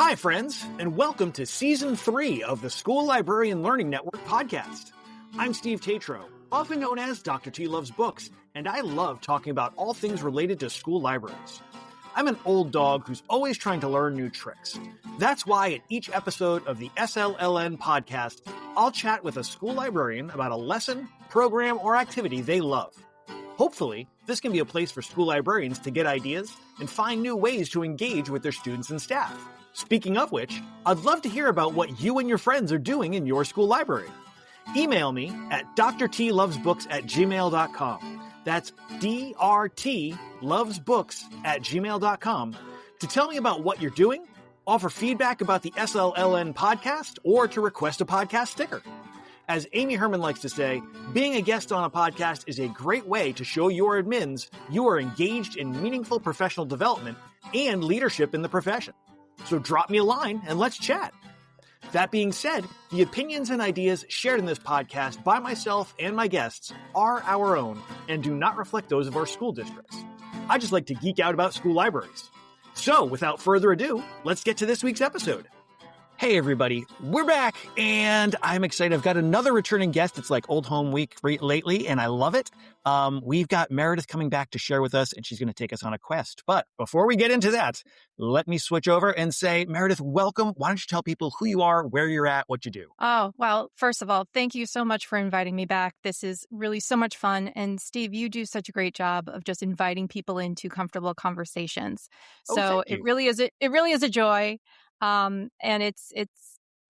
Hi, friends, and welcome to Season 3 of the School Librarian Learning Network podcast. I'm Steve Tatro, often known as Dr. T Loves Books, and I love talking about all things related to school libraries. I'm an old dog who's always trying to learn new tricks. That's why at each episode of the SLLN podcast, I'll chat with a school librarian about a lesson, program, or activity they love. Hopefully, this can be a place for school librarians to get ideas and find new ways to engage with their students and staff. Speaking of which, I'd love to hear about what you and your friends are doing in your school library. Email me at drtlovesbooks@gmail.com. That's drtlovesbooks@gmail.com to tell me about what you're doing, offer feedback about the SLLN podcast, or to request a podcast sticker. As Amy Herman likes to say, being a guest on a podcast is a great way to show your admins you are engaged in meaningful professional development and leadership in the profession. So drop me a line and let's chat. That being said, the opinions and ideas shared in this podcast by myself and my guests are our own and do not reflect those of our school districts. I just like to geek out about school libraries. So without further ado, let's get to this week's episode. Hey everybody, we're back and I'm excited. I've got another returning guest. It's like old home week lately and I love it. We've got Meredith coming back to share with us and she's going to take us on a quest. But before we get into that, let me switch over and say, Meredith, welcome. Why don't you tell people who you are, where you're at, what you do? Oh, well, first of all, thank you so much for inviting me back. This is really so much fun. And Steve, you do such a great job of just inviting people into comfortable conversations. So it really is a joy. And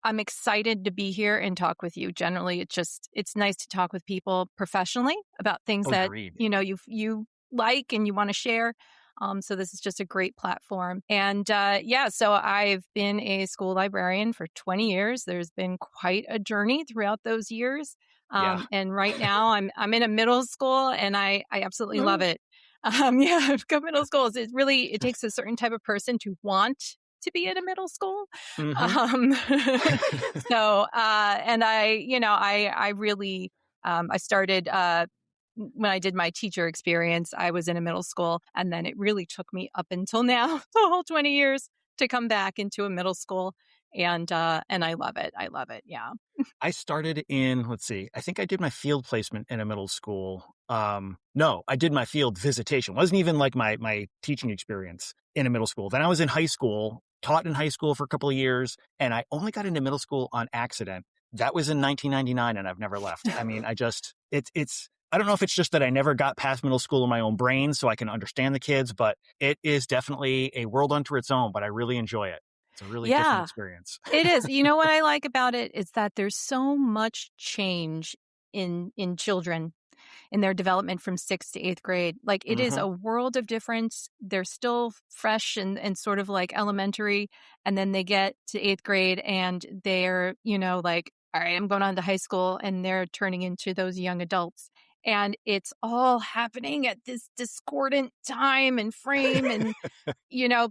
I'm excited to be here and talk with you. Generally, it's nice to talk with people professionally about things that, you like and you want to share. So this is just a great platform. And, so I've been a school librarian for 20 years. There's been quite a journey throughout those years. And right now I'm in a middle school and I absolutely love it. Middle schools, it takes a certain type of person to want to be in a middle school. Mm-hmm. I started, when I did my teacher experience, I was in a middle school and then it really took me up until now, the whole 20 years to come back into a middle school. And I love it. I love it. Yeah. I started in, I think I did my field placement in a middle school. No, I did my field visitation. It wasn't even like my teaching experience in a middle school. Then I was in high school, taught in high school for a couple of years, and I only got into middle school on accident. That was in 1999 and I've never left. I mean, I don't know if it's just that I never got past middle school in my own brain so I can understand the kids, but it is definitely a world unto its own, but I really enjoy it. It's a really different experience. It is. You know what I like about it is that there's so much change in children in their development from 6th to 8th grade. Like it is a world of difference. They're still fresh and sort of like elementary. And then they get to 8th grade and they're, like, all right, I'm going on to high school and they're turning into those young adults. And it's all happening at this discordant time and frame and,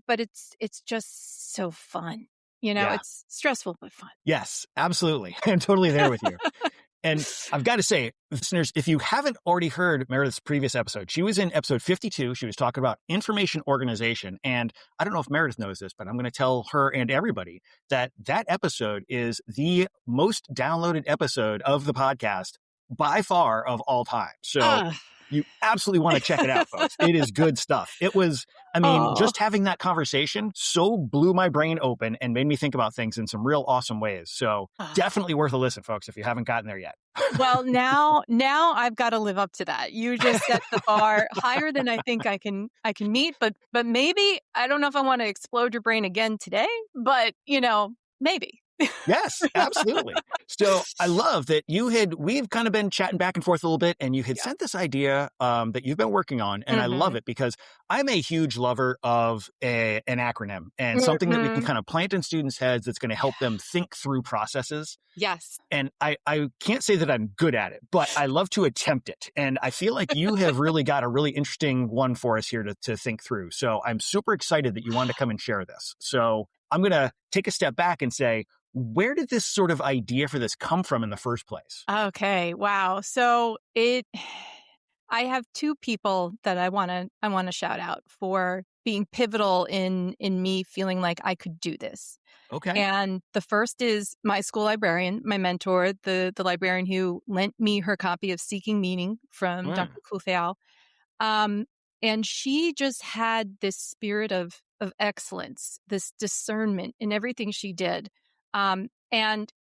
but it's just so fun. It's stressful, but fun. Yes, absolutely. I'm totally there with you. And I've got to say, listeners, if you haven't already heard Meredith's previous episode, she was in episode 52. She was talking about information organization. And I don't know if Meredith knows this, but I'm going to tell her and everybody that episode is the most downloaded episode of the podcast by far of all time. So you absolutely want to check it out, folks. It is good stuff. It was, just having that conversation so blew my brain open and made me think about things in some real awesome ways. So definitely worth a listen, folks, if you haven't gotten there yet. Well, now I've got to live up to that. You just set the bar higher than I think I can meet, but maybe, I don't know if I want to explode your brain again today, but maybe. Yes, absolutely. So I love that we've kind of been chatting back and forth a little bit and you had sent this idea that you've been working on. And I love it because I'm a huge lover of an acronym and something that we can kind of plant in students' heads that's going to help them think through processes. Yes. And I can't say that I'm good at it, but I love to attempt it. And I feel like you have really got a really interesting one for us here to think through. So I'm super excited that you wanted to come and share this. So I'm going to take a step back and say, where did this sort of idea for this come from in the first place? Okay. Wow. So I have two people that I want to shout out for being pivotal in me feeling like I could do this. Okay. And the first is my school librarian, my mentor, the librarian who lent me her copy of Seeking Meaning from Dr. Kufeal. And she just had this spirit of excellence, this discernment in everything she did. And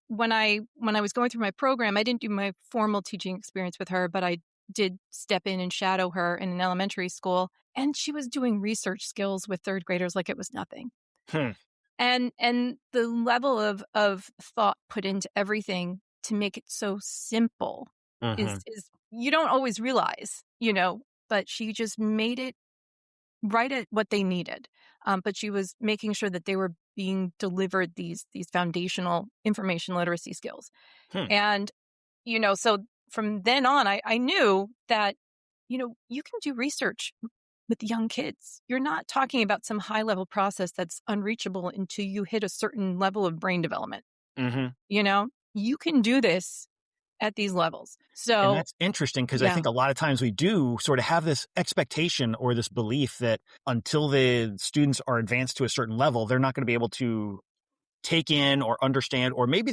when I was going through my program, I didn't do my formal teaching experience with her, but I did step in and shadow her in an elementary school. And she was doing research skills with third graders like it was nothing. And the level of thought put into everything to make it so simple is you don't always realize, but she just made it right at what they needed. But she was making sure that they were being delivered these foundational information literacy skills. And, so from then on, I knew that, you can do research with young kids. You're not talking about some high level process that's unreachable until you hit a certain level of brain development. You can do this at these levels. And that's interesting because I think a lot of times we do sort of have this expectation or this belief that until the students are advanced to a certain level, they're not going to be able to take in or understand, or maybe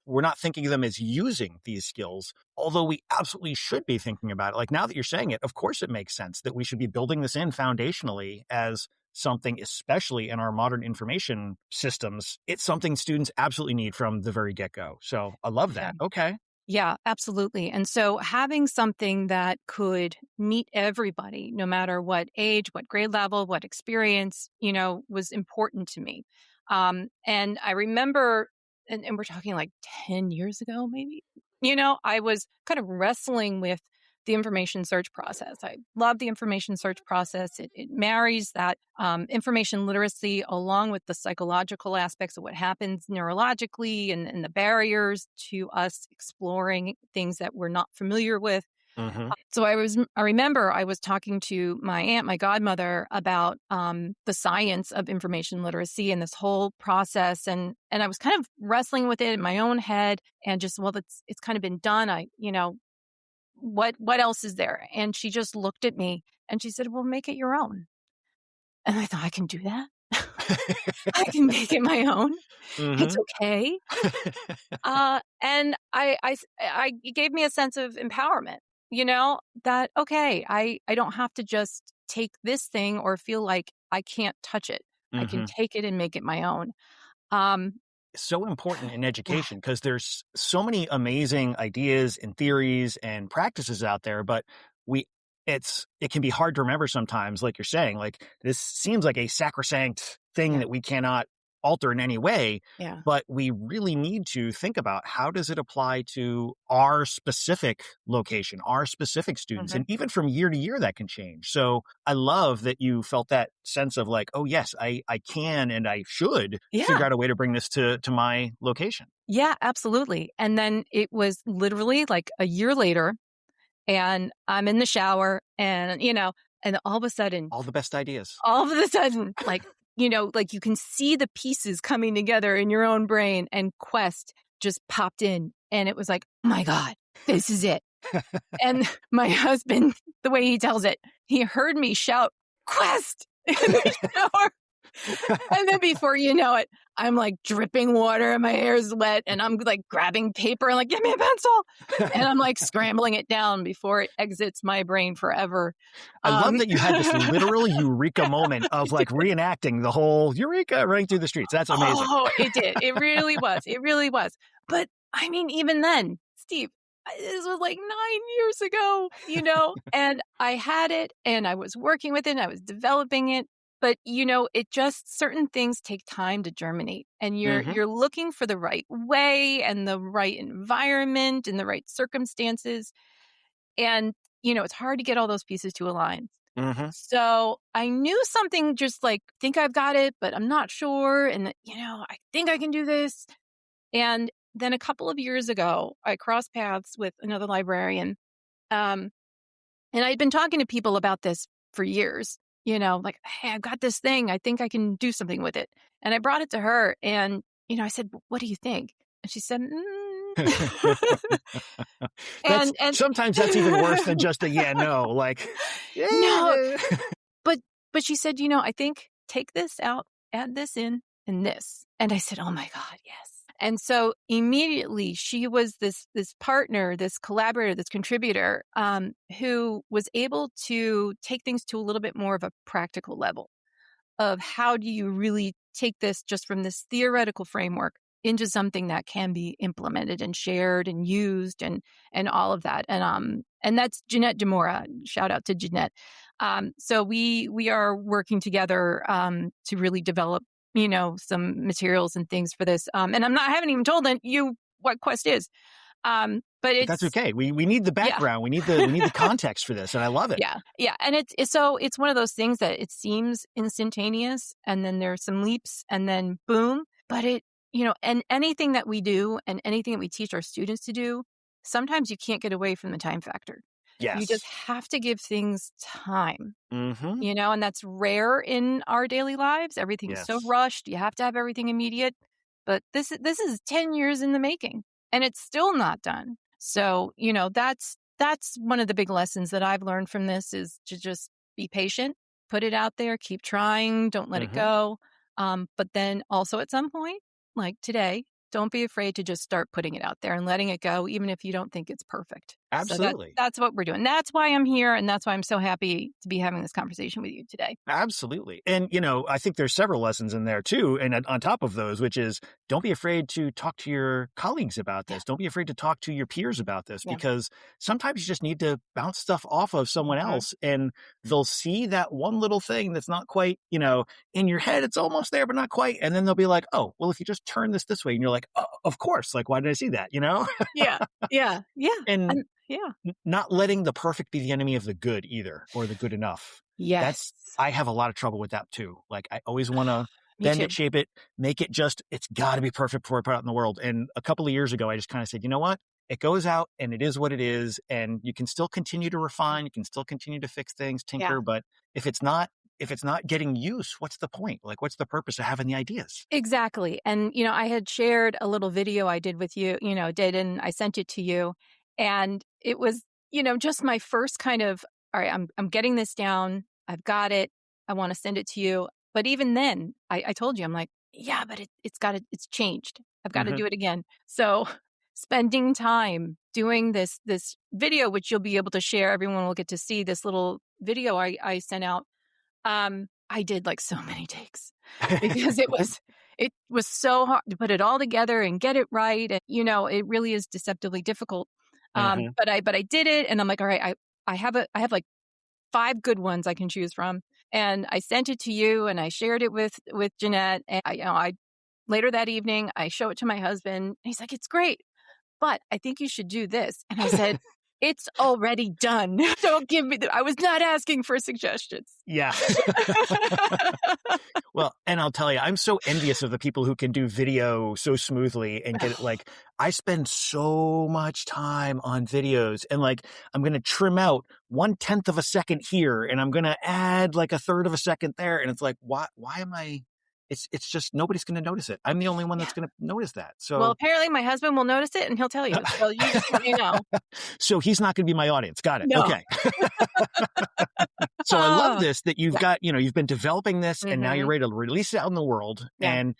we're not thinking of them as using these skills, although we absolutely should be thinking about it. Like now that you're saying it, of course it makes sense that we should be building this in foundationally as something, especially in our modern information systems. It's something students absolutely need from the very get-go. So I love that. Okay. Yeah, absolutely. And so having something that could meet everybody, no matter what age, what grade level, what experience, was important to me. And I remember, and we're talking like 10 years ago, maybe, I was kind of wrestling with the information search process. I love the information search process. It marries that information literacy along with the psychological aspects of what happens neurologically and the barriers to us exploring things that we're not familiar with. So I remember I was talking to my aunt, my godmother, about the science of information literacy and this whole process. And I was kind of wrestling with it in my own head and just, it's kind of been done. What else is there? And she just looked at me and she said, well, make it your own. And I thought, I can do that. I can make it my own. It's okay. And it gave me a sense of empowerment, that, okay, I don't have to just take this thing or feel like I can't touch it. I can take it and make it my own. So important in education because there's so many amazing ideas and theories and practices out there, but it can be hard to remember sometimes, like you're saying, like this seems like a sacrosanct thing that we cannot alter in any way, but we really need to think about how does it apply to our specific location, our specific students, and even from year to year that can change. So I love that you felt that sense of like, oh yes, I can and I should figure out a way to bring this to my location. Yeah, absolutely. And then it was literally like a year later and I'm in the shower and, and all of a sudden, all the best ideas, like, like you can see the pieces coming together in your own brain, and Quest just popped in and it was like, oh my God, this is it. And my husband, the way he tells it, he heard me shout, Quest, in the shower. And then before you know it, I'm like dripping water and my hair is wet and I'm like grabbing paper and like, give me a pencil. And I'm like scrambling it down before it exits my brain forever. I love that you had this literal eureka moment of like reenacting the whole eureka running through the streets. That's amazing. Oh, it did. It really was. It really was. But I mean, even then, Steve, this was like 9 years ago, and I had it and I was working with it and I was developing it. But, it just, certain things take time to germinate and you're looking for the right way and the right environment and the right circumstances. And, it's hard to get all those pieces to align. So I knew something just like, think I've got it, but I'm not sure. And, I think I can do this. And then a couple of years ago, I crossed paths with another librarian. And I'd been talking to people about this for years. Like, hey, I've got this thing. I think I can do something with it. And I brought it to her and, I said, what do you think? And she said, and sometimes that's even worse than just a no, like, no. But she said, I think take this out, add this in, and this. And I said, oh my God, yes. And so immediately she was this partner, this collaborator, this contributor, who was able to take things to a little bit more of a practical level of how do you really take this just from this theoretical framework into something that can be implemented and shared and used and all of that. And that's Jeanette Demora. Shout out to Jeanette. So we are working together to really develop, some materials and things for this. And I haven't even told you what Quest is. But that's okay. We need the background. Yeah. We need the context for this, and I love it. Yeah. Yeah. And it's one of those things that it seems instantaneous, and then there's some leaps, and then boom. But and anything that we do and anything that we teach our students to do, sometimes you can't get away from the time factor. Yes. You just have to give things time. Mm-hmm. And that's rare in our daily lives. Everything's so rushed. You have to have everything immediate. But this is 10 years in the making, and it's still not done. So, that's one of the big lessons that I've learned from this, is to just be patient, put it out there, keep trying, don't let it go. But then also at some point, like today, don't be afraid to just start putting it out there and letting it go, even if you don't think it's perfect. Absolutely. So that's what we're doing. That's why I'm here. And that's why I'm so happy to be having this conversation with you today. Absolutely. And, I think there's several lessons in there too. And on top of those, which is, don't be afraid to talk to your colleagues about this. Don't be afraid to talk to your peers about this, because sometimes you just need to bounce stuff off of someone else, and they'll see that one little thing that's not quite, in your head, it's almost there, but not quite. And then they'll be like, oh, well, if you just turn this way, and you're like, oh, of course. Like, why did I see that? Yeah. And not letting the perfect be the enemy of the good either, or the good enough. Yes. I have a lot of trouble with that too. Like, I always want to bend it, shape it, make it it's got to be perfect before I put it out in the world. And a couple of years ago, I just kind of said, you know what? It goes out and it is what it is. And you can still continue to refine. You can still continue to fix things, tinker. But if it's not getting use, what's the point? Like, what's the purpose of having the ideas? Exactly. And, I had shared a little video I did with you, and I sent it to you. And it was, just my first kind of, all right, I'm getting this down. I've got it. I want to send it to you. But even then, I told you, I'm like, yeah, but it's changed. I've got to do it again. So spending time doing this video, which you'll be able to share, everyone will get to see this little video I sent out. I did like so many takes, because it was so hard to put it all together and get it right. And, it really is deceptively difficult. But I did it, and I'm like, all right, I have like 5 good ones I can choose from. And I sent it to you, and I shared it with Jeanette. And I later that evening, I show it to my husband, and he's like, it's great, but I think you should do this. And I said, it's already done. Don't give me I was not asking for suggestions. Yeah. Well, and I'll tell you, I'm so envious of the people who can do video so smoothly and get it. Like, I spend so much time on videos, and like, I'm going to trim out 1/10 of a second here, and I'm going to add like 1/3 of a second there. And it's like, why am I? It's just, nobody's going to notice it. I'm the only one that's going to notice that. So, well, apparently my husband will notice it, and he'll tell you. So you just let me know. So he's not going to be my audience. Got it. No. Okay. So I love this, that you've got, you've been developing this, and now you're ready to release it out in the world. Yeah. And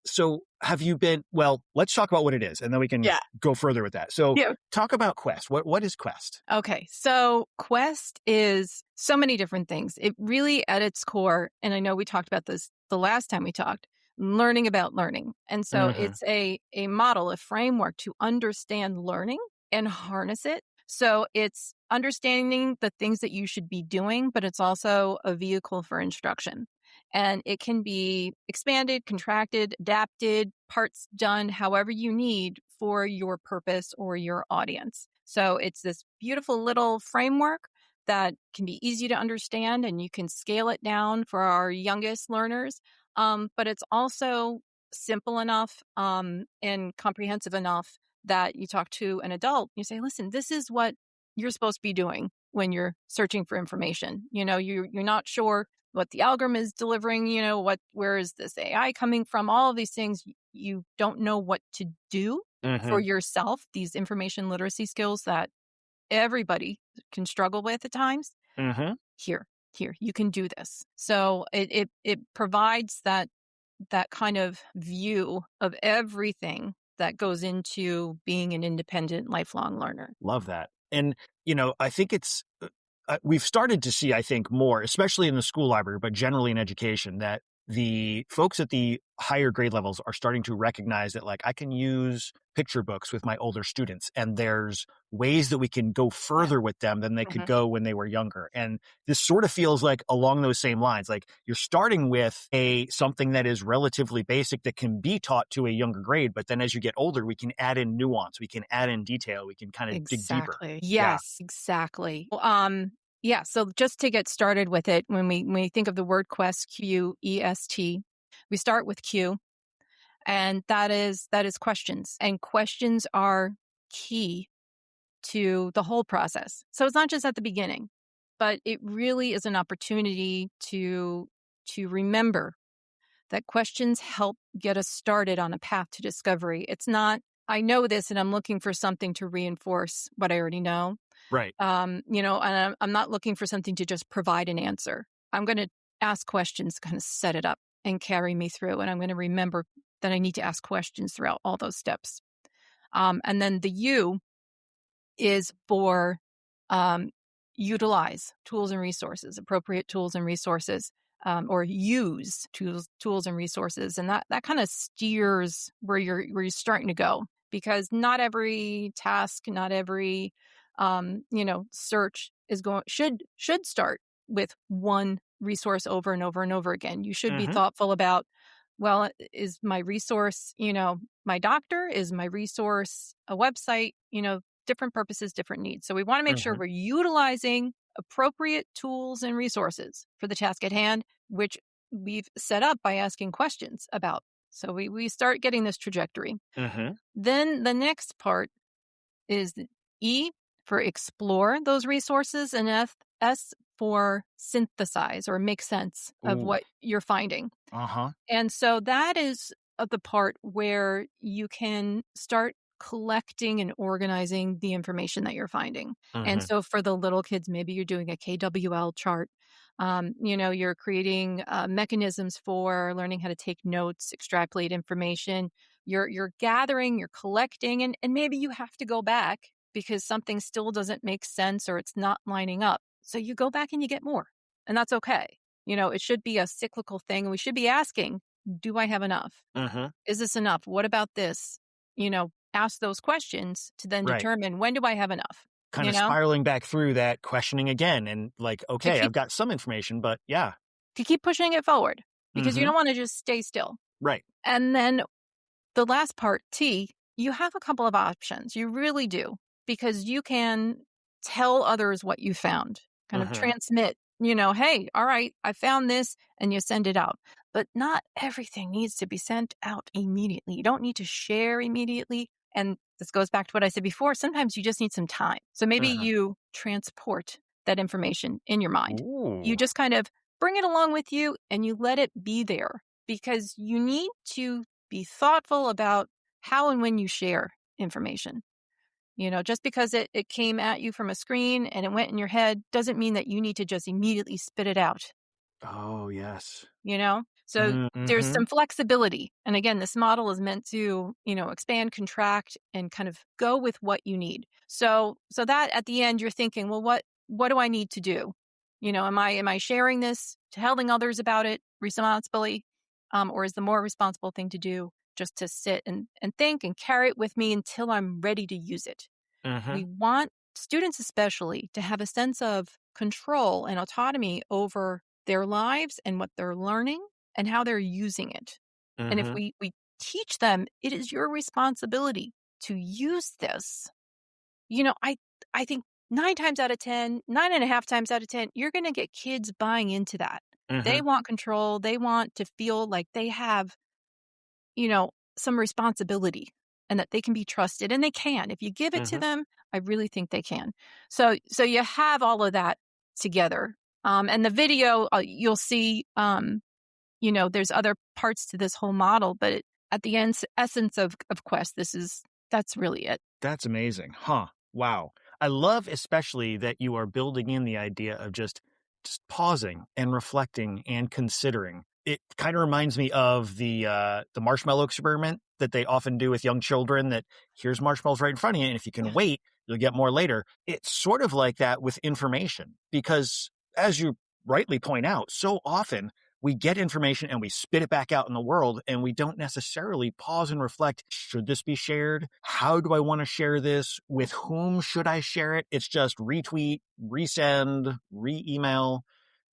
so have you been, well, let's talk about what it is, and then we can go further with that. So talk about Quest. What is Quest? Okay. So Quest is so many different things. It really, at its core, and I know we talked about this the last time we talked, learning about learning. And so it's a model, a framework to understand learning and harness it. So it's understanding the things that you should be doing, but it's also a vehicle for instruction. And it can be expanded, contracted, adapted, parts done however you need for your purpose or your audience. So it's this beautiful little framework that can be easy to understand, and you can scale it down for our youngest learners. But it's also simple enough and comprehensive enough that you talk to an adult, you say, listen, this is what you're supposed to be doing when you're searching for information. You're not sure what the algorithm is delivering, where is this AI coming from? All of these things, you don't know what to do for yourself, these information literacy skills that everybody can struggle with at times. Here, you can do this. So it provides that that kind of view of everything that goes into being an independent lifelong learner. Love that. And, I think we've started to see, I think, more, especially in the school library, but generally in education, that the folks at the higher grade levels are starting to recognize that, like, I can use picture books with my older students, and there's ways that we can go further with them than they could go when they were younger. And this sort of feels like along those same lines. Like, you're starting with something that is relatively basic that can be taught to a younger grade, but then as you get older, we can add in nuance, we can add in detail, we can kind of dig deeper. Yes, exactly. Yeah, so just to get started with it, when we think of the word quest, Quest, we start with Q, and that is questions. And questions are key to the whole process. So it's not just at the beginning, but it really is an opportunity to remember that questions help get us started on a path to discovery. It's not, I know this and I'm looking for something to reinforce what I already know. Right. And I'm not looking for something to just provide an answer. I'm going to ask questions, kind of set it up and carry me through. And I'm going to remember that I need to ask questions throughout all those steps. And then the U is for utilize tools and resources, appropriate tools and resources, or use tools and resources. And that kind of steers where you're starting to go, because not every task, not every search should start with one resource over and over and over again. You should be thoughtful about, well, is my resource, my doctor? Is my resource a website? Different purposes, different needs. So we want to make sure we're utilizing appropriate tools and resources for the task at hand, which we've set up by asking questions about. So we start getting this trajectory. Then the next part is E for explore those resources, and S for synthesize or make sense of what you're finding. And so that is the part where you can start collecting and organizing the information that you're finding. And so for the little kids, maybe you're doing a KWL chart. You're creating mechanisms for learning how to take notes, extrapolate information. You're gathering, you're collecting, and maybe you have to go back because something still doesn't make sense or it's not lining up. So you go back and you get more, and that's okay. It should be a cyclical thing. We should be asking, do I have enough? Is this enough? What about this? Ask those questions to then determine, when do I have enough? Kind of spiraling back through that, questioning again, and like, okay, I've got some information, but yeah. To keep pushing it forward, because you don't want to just stay still. Right. And then the last part, T, you have a couple of options. You really do, because you can tell others what you found, kind of transmit, hey, all right, I found this, and you send it out. But not everything needs to be sent out immediately. You don't need to share immediately. And this goes back to what I said before. Sometimes you just need some time. So maybe you transport that information in your mind. You just kind of bring it along with you and you let it be there, because you need to be thoughtful about how and when you share information. Just because it came at you from a screen and it went in your head doesn't mean that you need to just immediately spit it out. Oh, yes. So there's some flexibility. And again, this model is meant to, expand, contract, and kind of go with what you need. So that at the end, you're thinking, well, what do I need to do? Am I sharing this, telling others about it responsibly? Or is the more responsible thing to do just to sit and think and carry it with me until I'm ready to use it? We want students especially to have a sense of control and autonomy over their lives and what they're learning and how they're using it. And if we teach them, it is your responsibility to use this. I think 9.5 times out of 10, you're going to get kids buying into that. They want control. They want to feel like they have, some responsibility and that they can be trusted, and they can. If you give it to them, I really think they can. So you have all of that together. And the video, you'll see, there's other parts to this whole model, but at the essence of Quest, that's really it. That's amazing. Huh. Wow. I love especially that you are building in the idea of just pausing and reflecting and considering. it kind of reminds me of the marshmallow experiment that they often do with young children, that here's marshmallows right in front of you, and if you can wait, you'll get more later. It's sort of like that with information, because as you rightly point out, so often we get information and we spit it back out in the world, and we don't necessarily pause and reflect, should this be shared? How do I want to share this? With whom should I share it? It's just retweet, resend, re-email.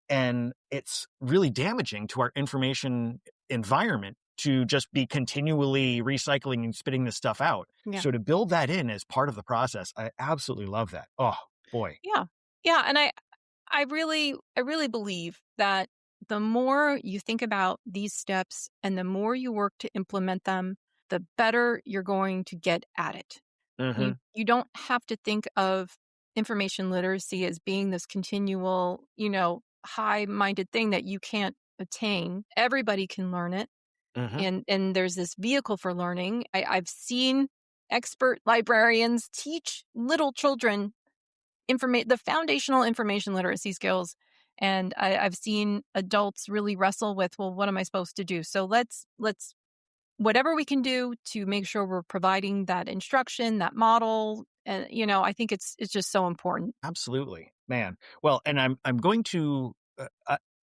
And it's really damaging to our information environment to just be continually recycling and spitting this stuff out. Yeah. So to build that in as part of the process, I absolutely love that. Oh, boy. Yeah. Yeah. And I really believe that the more you think about these steps and the more you work to implement them, the better you're going to get at it. Mm-hmm. You don't have to think of information literacy as being this continual, high-minded thing that you can't attain. Everybody can learn it. Mm-hmm. And there's this vehicle for learning. I've seen expert librarians teach little children the foundational information literacy skills. And I've seen adults really wrestle with, well, what am I supposed to do? So let's whatever we can do to make sure we're providing that instruction, that model. And, I think it's just so important. Absolutely, man. Well, and I'm going to,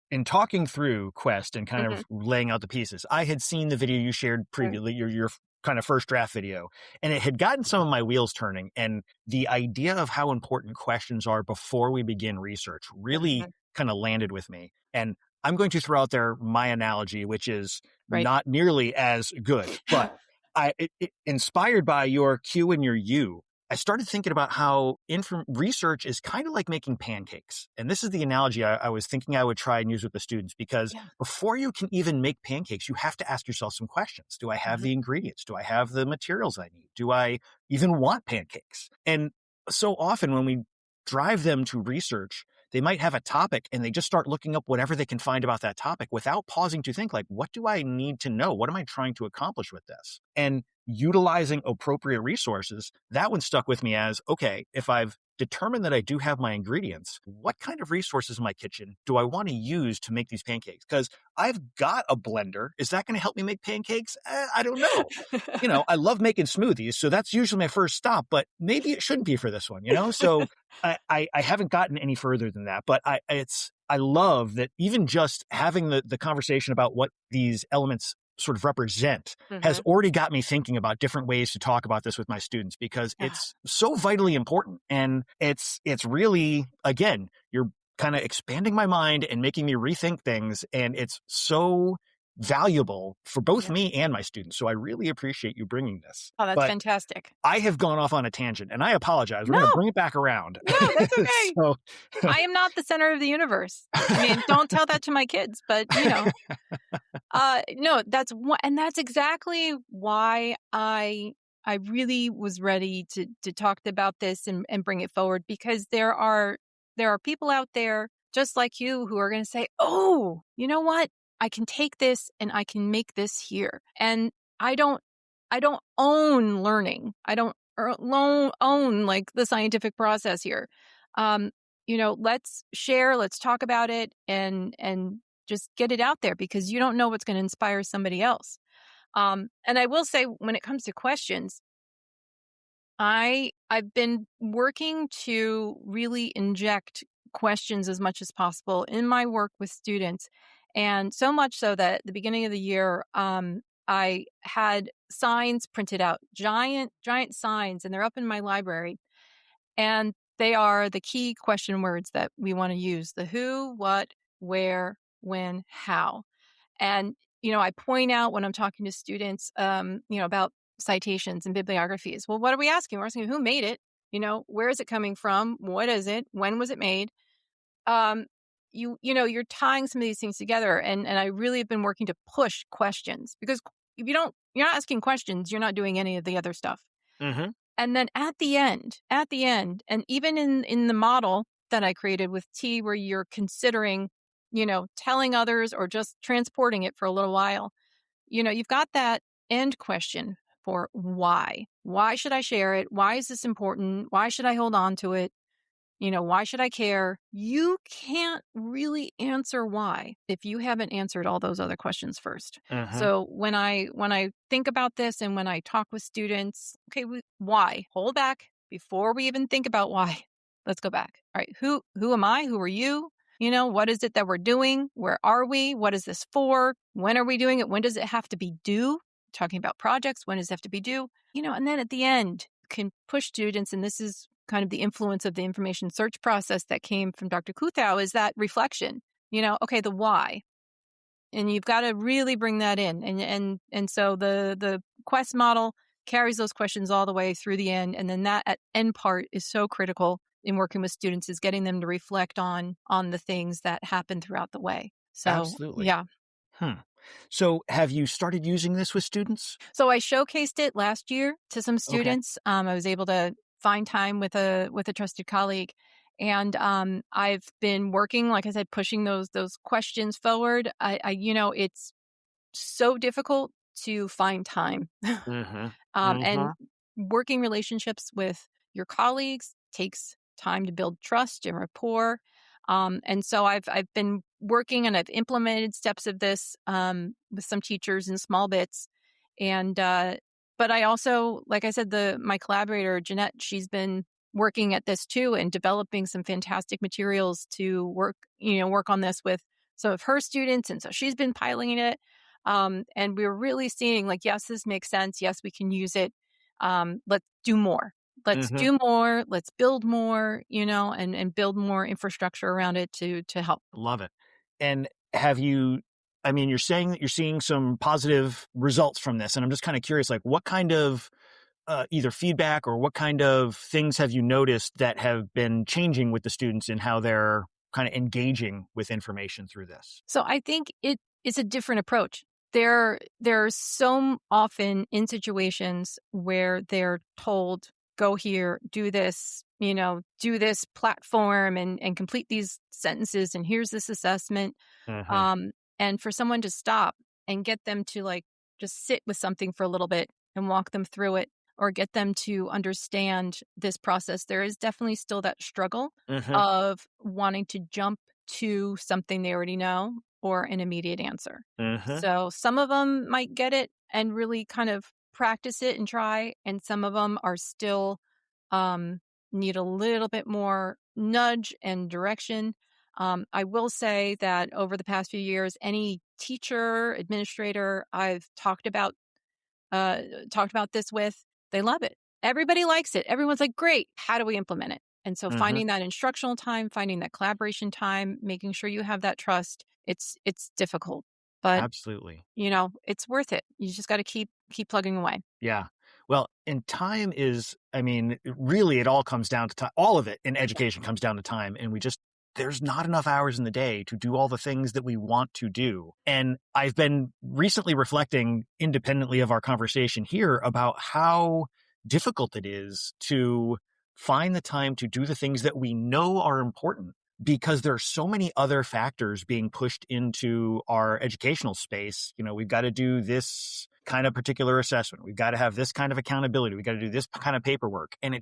in talking through Quest and kind Mm-hmm. of laying out the pieces, I had seen the video you shared previously, your kind of first draft video, and it had gotten some of my wheels turning. And the idea of how important questions are before we begin research really kind of landed with me. And I'm going to throw out there my analogy, which is Right. not nearly as good, but inspired by your Q and your U, I started thinking about how research is kind of like making pancakes. And this is the analogy I was thinking I would try and use with the students, because before you can even make pancakes, you have to ask yourself some questions. Do I have the ingredients? Do I have the materials I need? Do I even want pancakes? And so often when we drive them to research, they might have a topic and they just start looking up whatever they can find about that topic without pausing to think, like, what do I need to know? What am I trying to accomplish with this? And utilizing appropriate resources, that one stuck with me as, okay, if I've determined that I do have my ingredients, what kind of resources in my kitchen do I want to use to make these pancakes? Because I've got a blender. Is that going to help me make pancakes? I don't know. I love making smoothies, so that's usually my first stop, but maybe it shouldn't be for this one, So I haven't gotten any further than that, but I love that even just having the conversation about what these elements sort of represent has already got me thinking about different ways to talk about this with my students, because it's so vitally important. And it's really, again, you're kind of expanding my mind and making me rethink things. And it's so valuable for both me and my students. So I really appreciate you bringing this. Oh, that's fantastic. I have gone off on a tangent and I apologize. We're going to bring it back around. No, that's okay. I am not the center of the universe. I mean, don't tell that to my kids, but no, that's exactly why I really was ready to talk about this and bring it forward, because there are people out there just like you who are going to say, oh, you know what? I can take this and I can make this here. And I don't own learning. I don't own like the scientific process here. Let's share, let's talk about it and just get it out there, because you don't know what's going to inspire somebody else. And I will say, when it comes to questions, I've been working to really inject questions as much as possible in my work with students. And so much so that at the beginning of the year, I had signs printed out, giant signs, and they're up in my library. And they are the key question words that we want to use: the who, what, where, when, how. And, I point out when I'm talking to students, about citations and bibliographies. Well, what are we asking? We're asking who made it? Where is it coming from? What is it? When was it made? You're tying some of these things together, and I really have been working to push questions, because if you're not asking questions, you're not doing any of the other stuff. And then at the end, and even in the model that I created with T, where you're considering, telling others or just transporting it for a little while, you've got that end question for why. Why should I share it? Why is this important? Why should I hold on to it? Why should I care? You can't really answer why if you haven't answered all those other questions first. So when I think about this and when I talk with students, okay, why? Hold back before we even think about why. Let's go back. All right, who am I? Who are you? What is it that we're doing? Where are we? What is this for? When are we doing it? When does it have to be due? Talking about projects, when does it have to be due? And then at the end, can push students, and this is kind of the influence of the information search process that came from Dr. Kuthau, is that reflection. Okay, the why. And you've got to really bring that in. And so the quest model carries those questions all the way through the end. And then that end part is so critical in working with students, is getting them to reflect on the things that happen throughout the way. So, absolutely. Yeah. So have you started using this with students? So I showcased it last year to some students. Okay. I was able to find time with a trusted colleague. And I've been working, like I said, pushing those questions forward. It's so difficult to find time. And working relationships with your colleagues takes time to build trust and rapport. And so I've been working and I've implemented steps of this with some teachers in small bits. And but I also, like I said, my collaborator Jeanette, she's been working at this too and developing some fantastic materials to work on this with some of her students. And so she's been piloting it. And we're really seeing yes, this makes sense. Yes, we can use it. Let's do more. Let's do more. Let's build more, and build more infrastructure around it to help. Love it. And you're saying that you're seeing some positive results from this. And I'm just kind of curious, what kind of either feedback or what kind of things have you noticed that have been changing with the students in how they're kind of engaging with information through this? So I think it's a different approach. They're so often in situations where they're told, go here, do this, do this platform and complete these sentences. And here's this assessment. And for someone to stop and get them to just sit with something for a little bit and walk them through it, or get them to understand this process, there is definitely still that struggle of wanting to jump to something they already know or an immediate answer. So some of them might get it and really kind of practice it and try, and some of them are still need a little bit more nudge and direction. I will say that over the past few years, any teacher, administrator I've talked about this with, they love it. Everybody likes it. Everyone's like, great. How do we implement it? And so finding that instructional time, finding that collaboration time, making sure you have that trust, it's difficult, but absolutely, it's worth it. You just got to keep plugging away. Yeah. Well, and time is, really it all comes down to time. All of it in education comes down to time. And there's not enough hours in the day to do all the things that we want to do. And I've been recently reflecting independently of our conversation here about how difficult it is to find the time to do the things that we know are important, because there are so many other factors being pushed into our educational space. We've got to do this kind of particular assessment. We've got to have this kind of accountability. We've got to do this kind of paperwork. And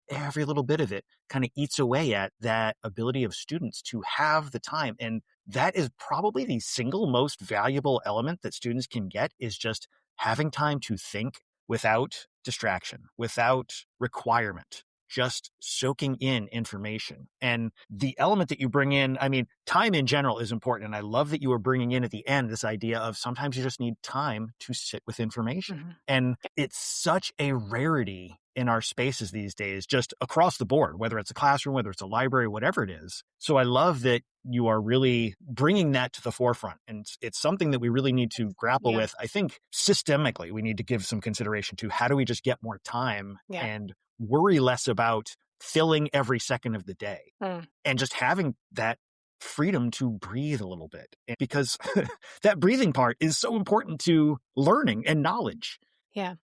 every little bit of it kind of eats away at that ability of students to have the time. And that is probably the single most valuable element that students can get, is just having time to think without distraction, without requirement, just soaking in information. And the element that you bring in, time in general is important. And I love that you were bringing in at the end this idea of sometimes you just need time to sit with information. And it's such a rarity in our spaces these days, just across the board, whether it's a classroom, whether it's a library, whatever it is. So I love that you are really bringing that to the forefront. And it's something that we really need to grapple with. I think systemically, we need to give some consideration to how do we just get more time and worry less about filling every second of the day and just having that freedom to breathe a little bit, because that breathing part is so important to learning and knowledge. Yeah.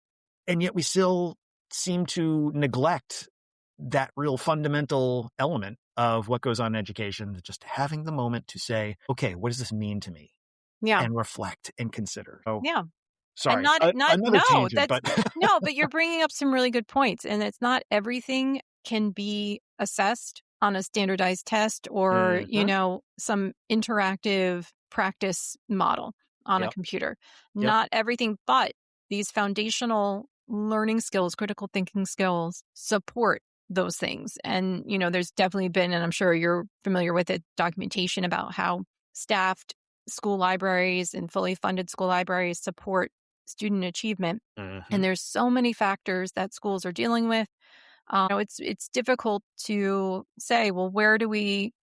And yet we still seem to neglect that real fundamental element of what goes on in education, just having the moment to say, okay, what does this mean to me? Yeah. And reflect and consider. Oh, yeah. Sorry, another tangent, but no, but you're bringing up some really good points, and it's not everything can be assessed on a standardized test or, some interactive practice model on a Yep. computer. Yep. Not everything, but these foundational learning skills, critical thinking skills support those things. And, there's definitely been, and I'm sure you're familiar with it, documentation about how staffed school libraries and fully funded school libraries support student achievement. Mm-hmm. And there's so many factors that schools are dealing with. It's difficult to say, well, where do we,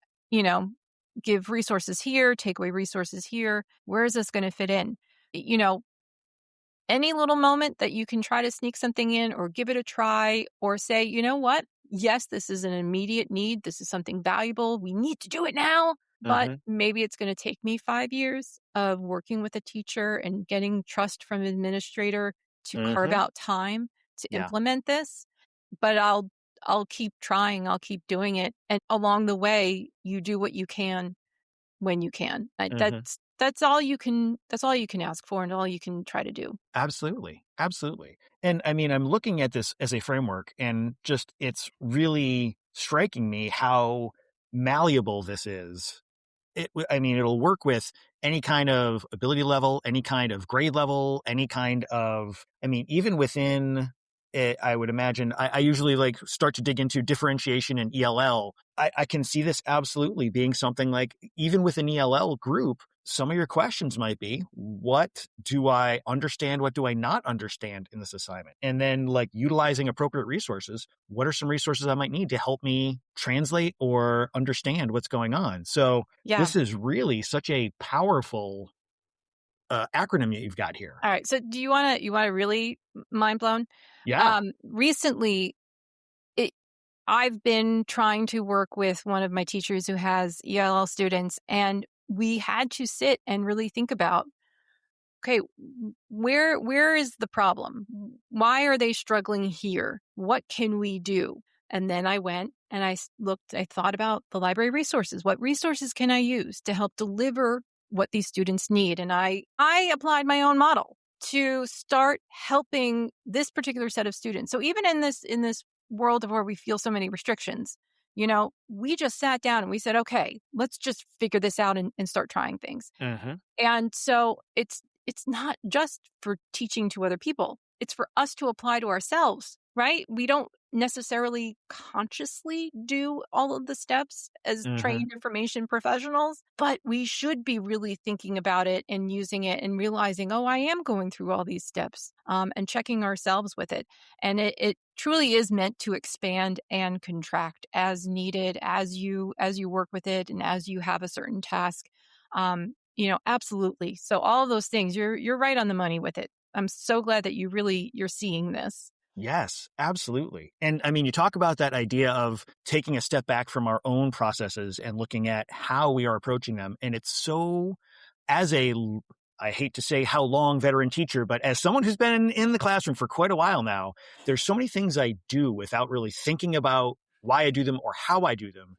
give resources here, take away resources here? Where is this going to fit in? You know, any little moment that you can try to sneak something in or give it a try or say, you know what? Yes, this is an immediate need. This is something valuable. We need to do it now. But Mm-hmm. maybe it's going to take me 5 years of working with a teacher and getting trust from an administrator to carve Mm-hmm. out time to Yeah. implement this. But I'll keep trying. I'll keep doing it. And along the way, you do what you can when you can. Mm-hmm. That's all you can. That's all you can ask for, and all you can try to do. Absolutely. Absolutely. And I mean, I'm looking at this as a framework and just it's really striking me how malleable this is. I mean, it'll work with any kind of ability level, any kind of grade level, any kind of, I mean, even within it, I would imagine, I usually like start to dig into differentiation and ELL. I can see this absolutely being something like, even with an ELL group, some of your questions might be, what do I understand? What do I not understand in this assignment? And then like utilizing appropriate resources. What are some resources I might need to help me translate or understand what's going on? So Yeah. this is really such a powerful acronym that you've got here. All right. So do you want to really mind blown? Yeah. Recently, it, I've been trying to work with one of my teachers who has ELL students, and we had to sit and really think about, okay, where is the problem? Why are they struggling here? What can we do? And then I went and I thought about the library resources. What resources can I use to help deliver what these students need? And I applied my own model to start helping this particular set of students. So even in this world of where we feel so many restrictions, we just sat down and we said, okay, let's just figure this out and start trying things. Mm-hmm. And so it's not just for teaching to other people. It's for us to apply to ourselves, right? We don't necessarily consciously do all of the steps as Mm-hmm. trained information professionals, but we should be really thinking about it and using it and realizing, oh, I am going through all these steps, and checking ourselves with it. And it truly is meant to expand and contract as needed, as you work with it and as you have a certain task. Absolutely. So all of those things, you're right on the money with it. I'm so glad that you're seeing this. Yes, absolutely. And I mean, you talk about that idea of taking a step back from our own processes and looking at how we are approaching them. And it's so, I hate to say how long veteran teacher, but as someone who's been in the classroom for quite a while now, there's so many things I do without really thinking about why I do them or how I do them.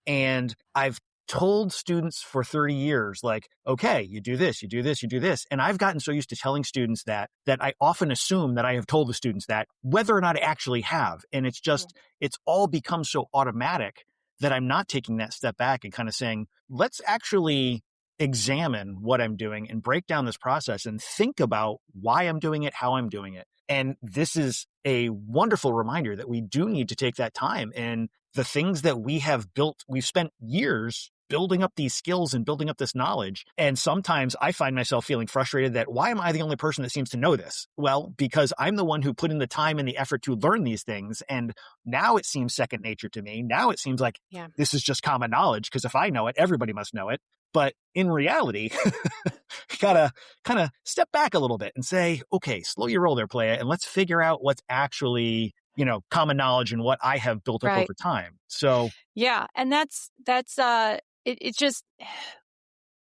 And I've told students for 30 years, like, okay, you do this, you do this, you do this. And I've gotten so used to telling students that I often assume that I have told the students that, whether or not I actually have. And it's just, it's all become so automatic that I'm not taking that step back and kind of saying, let's actually examine what I'm doing and break down this process and think about why I'm doing it, how I'm doing it. And this is a wonderful reminder that we do need to take that time. And the things that we have built, we've spent years building up these skills and building up this knowledge. And sometimes I find myself feeling frustrated that why am I the only person that seems to know this? Well, because I'm the one who put in the time and the effort to learn these things. And now it seems second nature to me. Now it seems like this is just common knowledge, because if I know it, everybody must know it. But in reality, you gotta kind of step back a little bit and say, okay, slow your roll there, playa, and let's figure out what's actually, common knowledge and what I have built up Right. over time. So yeah, and it's just,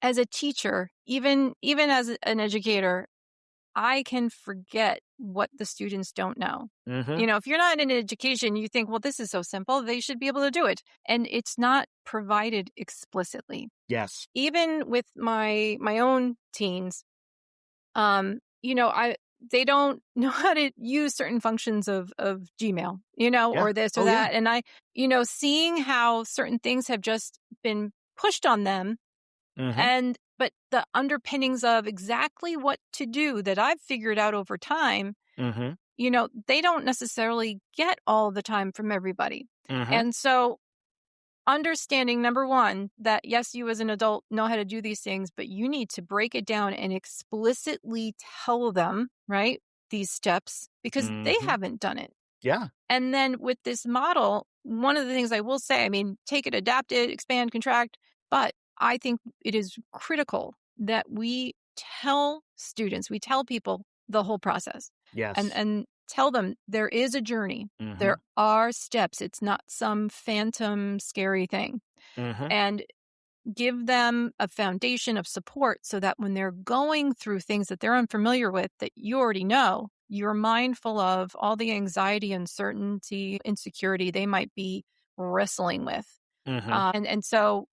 as a teacher, even as an educator, I can forget what the students don't know. If you're not in education, you think, well, this is so simple, they should be able to do it. And it's not provided explicitly. yes. Even with my own teens, they don't know how to use certain functions of Gmail, or this or that. And I, seeing how certain things have just been pushed on them but the underpinnings of exactly what to do that I've figured out over time, they don't necessarily get all the time from everybody. And so understanding, number one, that yes, you as an adult know how to do these things, but you need to break it down and explicitly tell them, right, these steps, because they haven't done it. Yeah. And then with this model, one of the things I will say, I mean, take it, adapt it, expand, contract, but I think it is critical that we tell students, we tell people the whole process. Yes. And tell them there is a journey. There are steps. It's not some phantom scary thing. And give them a foundation of support so that when they're going through things that they're unfamiliar with, that you already know, you're mindful of all the anxiety, uncertainty, insecurity they might be wrestling with. And so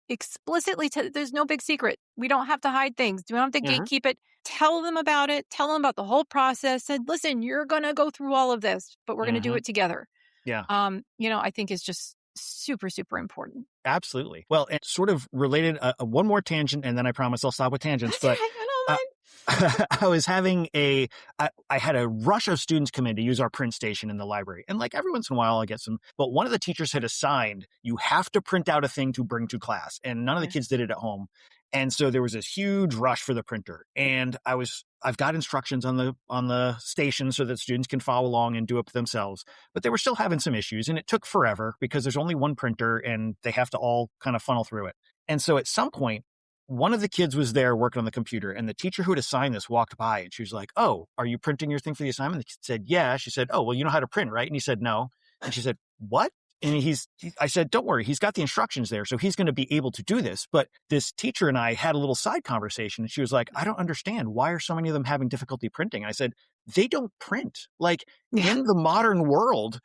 explicitly, there's no big secret. We don't have to hide things. We don't have to gatekeep it. Tell them about it. Tell them about the whole process. And listen, you're going to go through all of this, but we're going to do it together. Yeah. I think is just super, super important. Absolutely. Well, and sort of related, one more tangent, and then I promise I'll stop with tangents. But I was having I had a rush of students come in to use our print station in the library. And like every once in a while I'll get some, but one of the teachers had assigned, you have to print out a thing to bring to class. And none of the kids did it at home. And so there was this huge rush for the printer. And I've got instructions on the station so that students can follow along and do it themselves. But they were still having some issues, and it took forever because there's only one printer and they have to all kind of funnel through it. And so at some point, one of the kids was there working on the computer, and the teacher who had assigned this walked by, and she was like, "Oh, are you printing your thing for the assignment?" The kid said, "Yeah." She said, "Oh, well, you know how to print, right?" And he said, "No." And she said, "What?" And I said, "Don't worry, he's got the instructions there, so he's going to be able to do this." But this teacher and I had a little side conversation, and she was like, "I don't understand. Why are so many of them having difficulty printing?" And I said, "They don't print. Like in the modern world,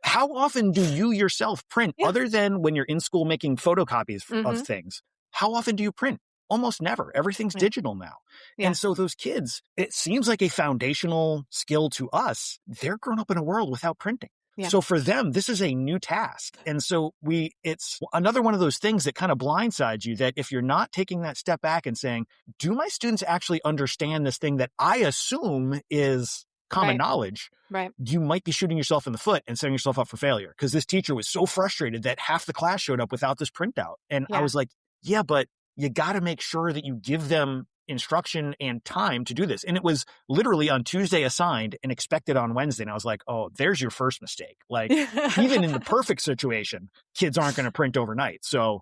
how often do you yourself print other than when you're in school making photocopies of things? How often do you print? Almost never. Everything's digital now." And so those kids, it seems like a foundational skill to us. They're grown up in a world without printing. So for them, this is a new task. And so it's another one of those things that kind of blindsides you, that if you're not taking that step back and saying, do my students actually understand this thing that I assume is common knowledge, you might be shooting yourself in the foot and setting yourself up for failure. Because this teacher was so frustrated that half the class showed up without this printout. And I was like, yeah, but you got to make sure that you give them instruction and time to do this. And it was literally on Tuesday assigned and expected on Wednesday. And I was like, oh, there's your first mistake. Like even in the perfect situation, kids aren't going to print overnight. So,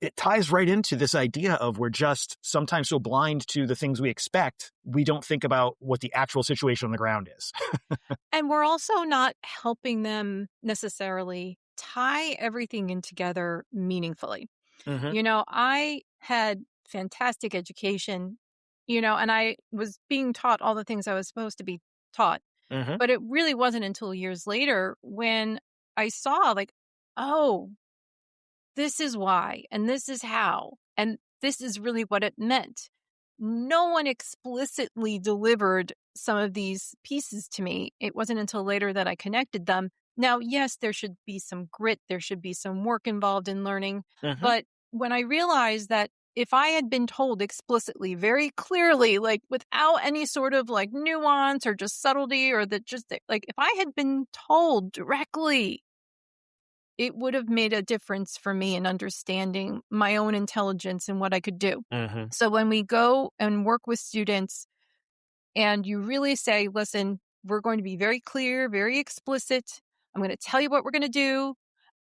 it ties right into this idea of we're just sometimes so blind to the things we expect, we don't think about what the actual situation on the ground is. And we're also not helping them necessarily tie everything in together meaningfully. I had fantastic education, and I was being taught all the things I was supposed to be taught. But it really wasn't until years later when I saw like, oh, this is why, and this is how, and this is really what it meant. No one explicitly delivered some of these pieces to me. It wasn't until later that I connected them. Now, yes, there should be some grit. There should be some work involved in learning. But when I realized that if I had been told explicitly, very clearly, like without any sort of like nuance or just subtlety, or that just like if I had been told directly, it would have made a difference for me in understanding my own intelligence and what I could do. So when we go and work with students and you really say, listen, we're going to be very clear, very explicit. I'm going to tell you what we're going to do,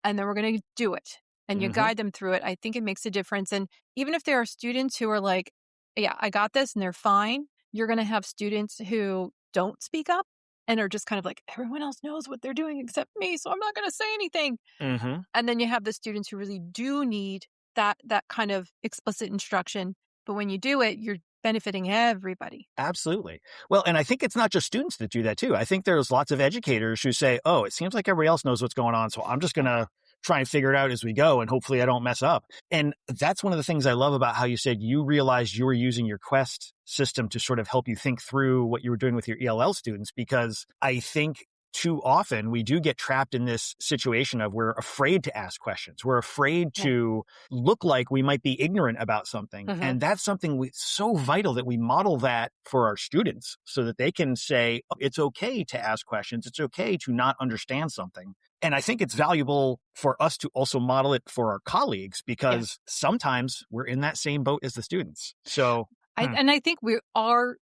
and then we're going to do it. And you guide them through it. I think it makes a difference. And even if there are students who are like, yeah, I got this, and they're fine, you're going to have students who don't speak up and are just kind of like, everyone else knows what they're doing except me, so I'm not going to say anything. And then you have the students who really do need that kind of explicit instruction. But when you do it, you're benefiting everybody. Absolutely. Well, and I think it's not just students that do that too. I think there's lots of educators who say, oh, it seems like everybody else knows what's going on, so I'm just going to try and figure it out as we go, and hopefully I don't mess up. And that's one of the things I love about how you said you realized you were using your Quest system to sort of help you think through what you were doing with your ELL students, because I think too often we do get trapped in this situation of we're afraid to ask questions. We're afraid to look like we might be ignorant about something. And that's something so vital that we model that for our students so that they can say, oh, it's okay to ask questions. It's okay to not understand something. And I think it's valuable for us to also model it for our colleagues, because sometimes we're in that same boat as the students. So, and I think we are,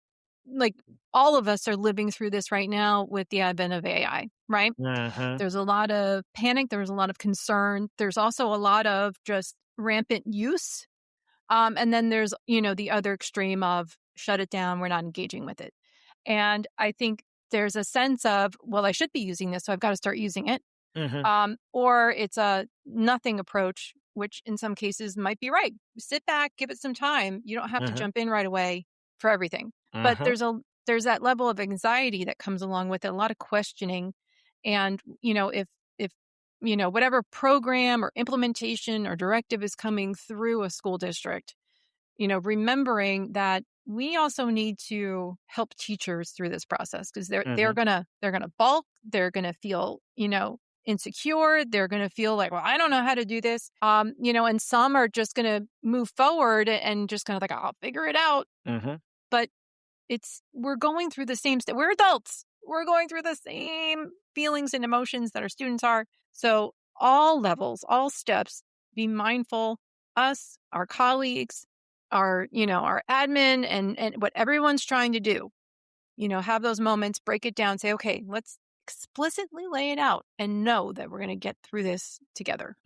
like, all of us are living through this right now with the advent of AI, right? There's a lot of panic. There's a lot of concern. There's also a lot of just rampant use. And then there's, the other extreme of shut it down. We're not engaging with it. And I think there's a sense of, well, I should be using this, so I've got to start using it. Or it's a nothing approach, which in some cases might be right. Sit back, give it some time. You don't have to jump in right away for everything. But there's that level of anxiety that comes along with it, a lot of questioning. And, if whatever program or implementation or directive is coming through a school district, remembering that we also need to help teachers through this process, because they're gonna balk, they're gonna feel, insecure, they're gonna feel like, well, I don't know how to do this. And some are just gonna move forward and just kind of like, I'll figure it out. But we're going through the same we're adults. We're going through the same feelings and emotions that our students are. So all levels, all steps, be mindful, us, our colleagues, our admin, and what everyone's trying to do, have those moments, break it down, say, okay, let's explicitly lay it out and know that we're going to get through this together.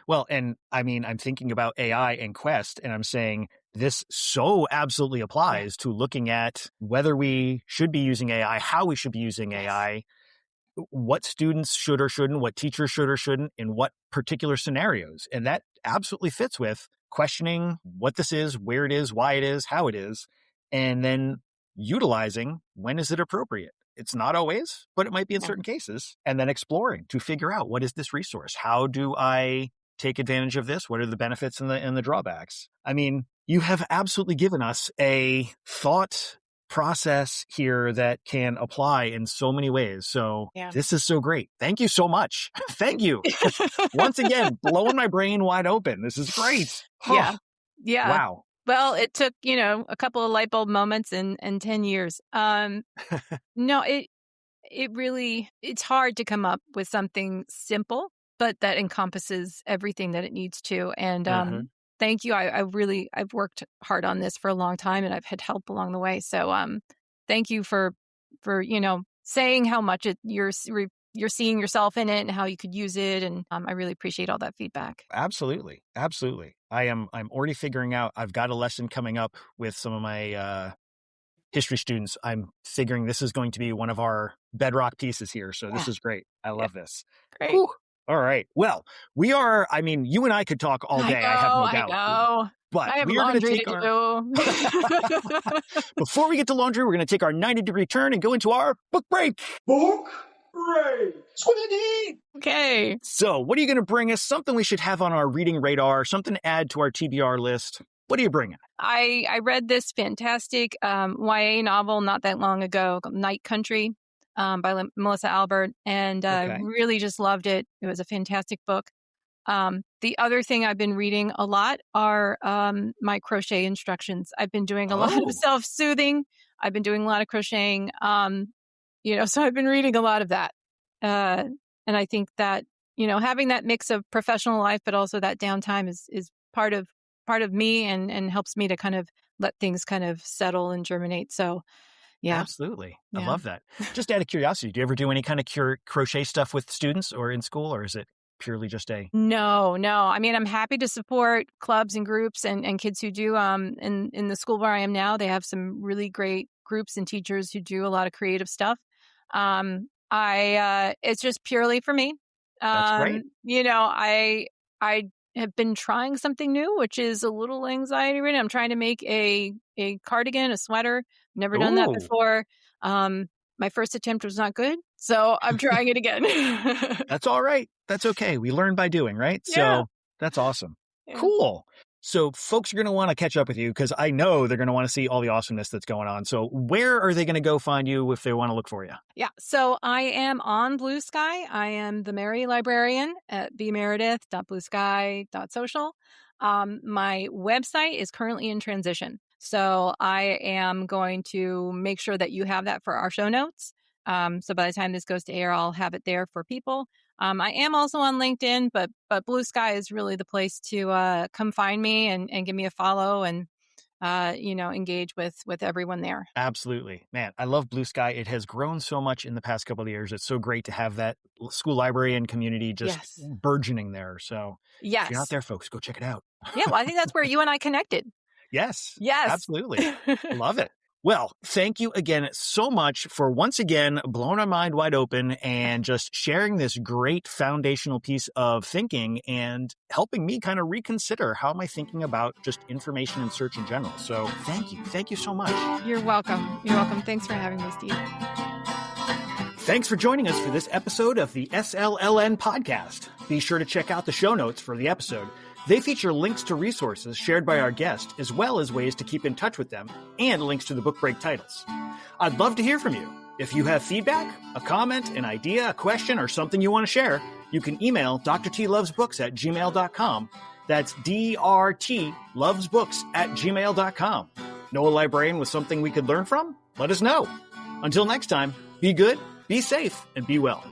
Well, and I mean, I'm thinking about AI and Quest, and I'm saying this so absolutely applies to looking at whether we should be using AI, how we should be using AI, what students should or shouldn't, what teachers should or shouldn't, in what particular scenarios. And that absolutely fits with questioning what this is, where it is, why it is, how it is, and then utilizing when is it appropriate. It's not always, but it might be in certain cases. And then exploring to figure out, what is this resource? How do I take advantage of this? What are the benefits and the drawbacks? I mean, you have absolutely given us a thought process here that can apply in so many ways. So this is so great. Thank you so much. Thank you. Once again, blowing my brain wide open. This is great. Yeah. Wow. Well, it took, a couple of light bulb moments and 10 years. No, it really, it's hard to come up with something simple, but that encompasses everything that it needs to. And thank you. I've worked hard on this for a long time, and I've had help along the way. So thank you for saying how much you're seeing yourself in it and how you could use it. And I really appreciate all that feedback. Absolutely. I'm already figuring out, I've got a lesson coming up with some of my history students. I'm figuring this is going to be one of our bedrock pieces here. So this is great. I love this. Great. Whew. All right. Well, you and I could talk all day. I have no doubt. I know. But I have we are going to laundry take to do. Before we get to laundry, we're going to take our 90-degree turn and go into our book break. Book break. Squiddy. Okay. So what are you going to bring us? Something we should have on our reading radar, something to add to our TBR list. What are you bringing? I read this fantastic YA novel not that long ago, Night Country, by Melissa Albert, and really just loved it. It was a fantastic book. The other thing I've been reading a lot are my crochet instructions. I've been doing a lot of self-soothing. I've been doing a lot of crocheting. So I've been reading a lot of that. And I think that, having that mix of professional life, but also that downtime is part of me and helps me to kind of let things kind of settle and germinate. So, yeah. Absolutely. I love that. Just out of curiosity, do you ever do any kind of crochet stuff with students or in school, or is it purely just No. I mean, I'm happy to support clubs and groups and kids who do. In the school where I am now, they have some really great groups and teachers who do a lot of creative stuff. It's just purely for me. That's great. I have been trying something new, which is a little anxiety ridden. I'm trying to make a cardigan, a sweater. Never done that before. My first attempt was not good, so I'm trying it again. That's all right. That's okay. We learn by doing, right? Yeah. So that's awesome. Yeah. Cool. So folks are going to want to catch up with you because I know they're going to want to see all the awesomeness that's going on. So where are they going to go find you if they want to look for you? Yeah, so I am on Bluesky. I am TheMeriLibrarian at bmeredith.bluesky.social. My website is currently in transition. So I am going to make sure that you have that for our show notes. So by the time this goes to air, I'll have it there for people. I am also on LinkedIn, but Bluesky is really the place to come find me and give me a follow and engage with everyone there. Absolutely. Man, I love Bluesky. It has grown so much in the past couple of years. It's so great to have that school librarian community just burgeoning there. So if you're out there, folks, go check it out. Yeah, well, I think that's where you and I connected. Yes. Absolutely. Love it. Well, thank you again so much for once again blowing our mind wide open and just sharing this great foundational piece of thinking and helping me kind of reconsider how am I thinking about just information and search in general. So thank you. Thank you so much. You're welcome. You're welcome. Thanks for having me, Steve. Thanks for joining us for this episode of the SLLN podcast. Be sure to check out the show notes for the episode. They feature links to resources shared by our guest, as well as ways to keep in touch with them, and links to the book break titles. I'd love to hear from you. If you have feedback, a comment, an idea, a question, or something you want to share, you can email drtlovesbooks@gmail.com. That's drtlovesbooks@gmail.com. Know a librarian with something we could learn from? Let us know. Until next time, be good, be safe, and be well.